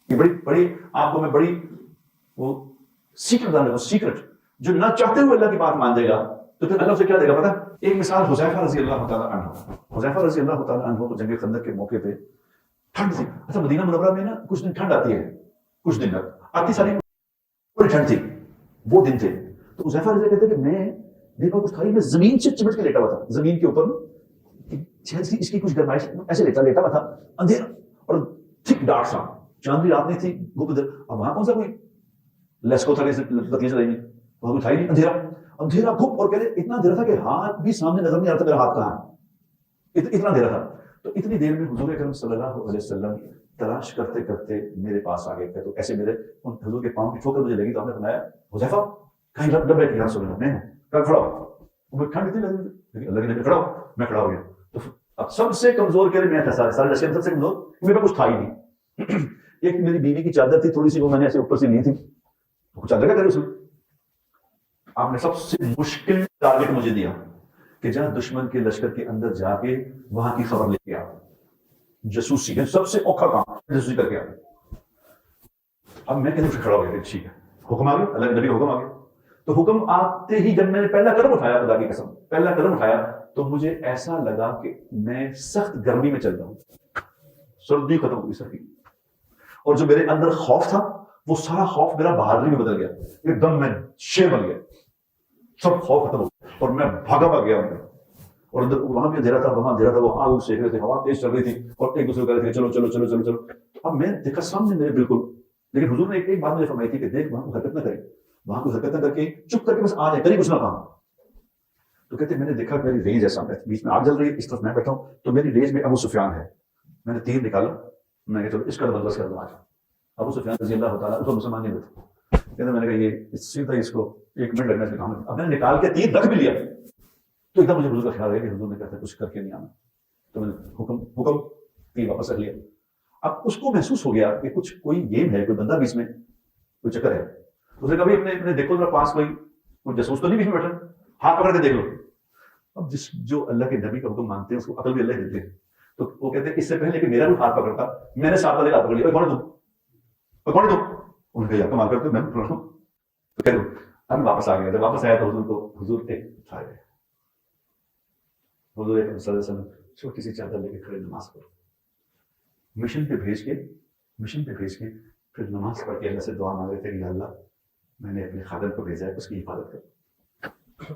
یہ بڑی بڑی آپ کو میں بڑی وہ سیکرٹ ڈالے، وہ سیکرٹ جو نہ چاہتے ہوئے اللہ کی بات مان جائے گا تو پھر اللہ سے کیا دے گا پتا؟ ایک مثال حذیفہ رضی اللہ تعالیٰ عنہ، حذیفہ رضی اللہ تعالیٰ عنہ کو جنگ خندق کے موقع پہ ٹھنڈ تھی. اچھا مدینہ منورہ میں نا کچھ دن ٹھنڈ آتی ہے، کچھ دن آتی ساری بڑی ٹھنڈ تھی، وہ دن تھے. تو حذیفہ رضی کہتے کہ میرے پاس کچھ تھا، میں زمین سے چمٹ کے لیٹا ہوا تھا، زمین کے اوپر اس کی کچھ گرمائش ایسے لیٹا ہوا تھا، اندھیرا اور تھک ڈارک تھا، چاندنی رات نہیں تھی. اب وہاں کون سا کوئی لیسکو تھا کہ بتیجے رہی نہیں، وہاں کوئی تھا ہی نہیں، اندھیرا اندھیرا گھپ، اور کہتے اتنا اندھیرا تھا کہ ہاتھ بھی سامنے نظر نہیں آتا میرا ہاتھ کہاں ہے، اتنا اندھیرا تھا. تو اتنی دیر میں حضور اکرم صلی اللہ علیہ وسلم تلاش کرتے کرتے میرے پاس آ گئے. تو ایسے میرے ان حضور کے پاؤں کی ٹھوکر مجھے لگی تو آپ نے فرمایا حذیفہ کہیں رب بیٹھ یا رسول اللہ، میں ہوں، کل کھڑا ہو. مجھے ٹھنڈ اتنی لگی، اللہ کے نبی کھڑا ہو، میں کھڑا ہو گیا. تو اب سب سے کمزور کے لیے میں تھا، سارے لشکر سب سے کمزور، میرے پاس کچھ تھا ہی نہیں. ایک میری بیوی کی چادر تھی تھوڑی سی، وہ میں نے ایسے اوپر سے لی تھی، کچھ چادر کیا کرے اس میں. آپ نے سب سے مشکل ٹارگٹ مجھے دیا کہ جہاں دشمن کے لشکر کے اندر جا کے وہاں کی خبر لے کے آ، جاسوسی ہے سب سے اوکھا کام، جاسوسی کر کے آ. اب میں کہنے سے کھڑا ہو گیا کہ ٹھیک ہے، حکم آ گیا، اللہ کے نبی حکم آ گیا. تو حکم آتے ہی جب میں نے پہلا قدم اٹھایا، خدا کی قسم پہلا قدم اٹھایا، تو مجھے ایسا لگا کہ میں سخت گرمی میں چل رہا ہوں، سردی ختم ہوئی سردی، اور جو میرے اندر خوف تھا وہ سارا خوف میرا بہادری میں بدل گیا، ایک دم میں شیر بن گیا، سب خوف ختم ہو گیا اور میں بھاگا گیا اندر. اور اندر وہاں بھی اندھیرا تھا، وہاں اندھیرا تھا، وہ آگ سیک رہے تھے، ہوا تیز چل رہی تھی، اور ایک دوسرے کو کہہ رہے تھے چلو چلو چلو چلو چلو. اب میں دیکھا سامنے میرے بالکل، لیکن حضور نے ایک بات مجھے فرمائی تھی کہ دیکھ وہاں کو حرکت نہ کرے، وہاں کو حرکت نہ کر کے چپ کر کے بس آ جائے، کہیں کچھ نہ کہا. تو کہتے میں نے دیکھا میری ریج ہے سامنے، بیچ میں آگ جل رہی ہے، اس طرف میں بیٹھا ہوں، تو میری ریج میں ابو سفیان ہے. میں نے تیر نکالا، میں نے کہا چلو اس کا بندوبست کر دوں آج. ابو سفیان رضی اللہ تعالیٰ، اس کو مسلمان نہیں ہوتے، کہتے میں نے کہا یہ سیدھا اس کو ایک منٹ لگنا اس کام میں. اب میں نے نکال کے تیر رکھ بھی لیا تو ایک دم مجھے حضور کا خیال ہے کہ حضور نے کہا تھا کچھ کر کے نہیں آنا، تو میں نے حکم تیر واپس رکھ لیا. اب اس کو محسوس ہو گیا کہ کچھ کوئی گیم ہے، کوئی بندہ بیچ میں، کوئی چکر ہے. اس نے کبھی اپنے دیکھو ذرا پاس کوئی جاسوس تو نہیں بیچ میں بیٹھا، ہاتھ پکڑ کے دیکھ لو. اب جو اللہ کے نبی کا حکم مانتے ہیں اس کو عقل بھی اللہ دیتے ہیں، تو وہ کہتے ہیں اس سے پہلے کہ میرا کوئی ہاتھ پکڑتا، میں نے ساتھ والے ہاتھ پکڑ لیا، کون ہے تم، کون ہے تم. انہوں نے کہا کمال کرتے میں پکڑ لوں. تو کہہ دو ہم واپس آ گئے. جب واپس آیا تو حضور کو حضور ایک اٹھائے گئے، حضور ایک صلی اللہ علیہ وسلم چھوٹی سی چادر لے کے کھڑے نماز پڑھ، مشن پہ بھیج کے پھر نماز پڑھ کے اللہ سے دعا مانگ رہے تھے کہ یا اللہ میں نے اپنے خادم کو بھیجا ہے، اس کی حفاظت کر.